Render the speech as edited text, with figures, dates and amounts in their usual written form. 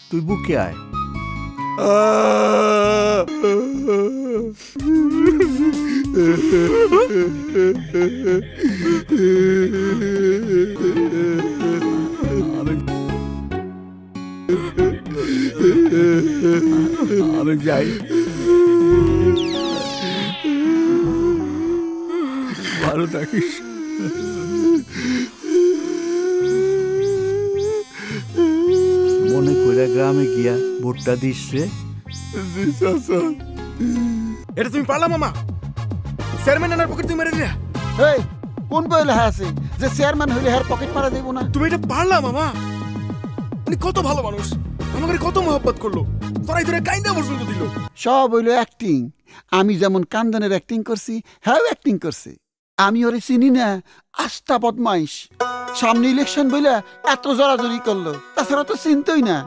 তুই বুকে আয়। আমি যাই, ভালো থাকিস। মনে করে গ্রামে গিয়া ভোটটা দিস রে। এটা তুমি পারলা মামা? চেয়ারম্যান আনার পকেট তুমি মেরে দিলা। এই কোন বই লেখা আছে যে চেয়ারম্যান হইলে হার পকেট মারা দেব না? তুমি এটা পারলা মামা? উনি কত ভালো মানুষ, আমাকে কত মহব্বত করলো, তোরাই ধরে কাইন্দা পর্যন্ত দিল। সব হইলো অ্যাক্টিং। আমি যেমন কান্দনের অ্যাক্টিং করছি, হ্যাঁ অ্যাক্টিং করছে। আমি ওরে চিনি না, আস্থা বদমাইশ। সামনে ইলেকশন বইলা এত জড়াজড়ি করলো, তাছাড়া তো চিনতই না।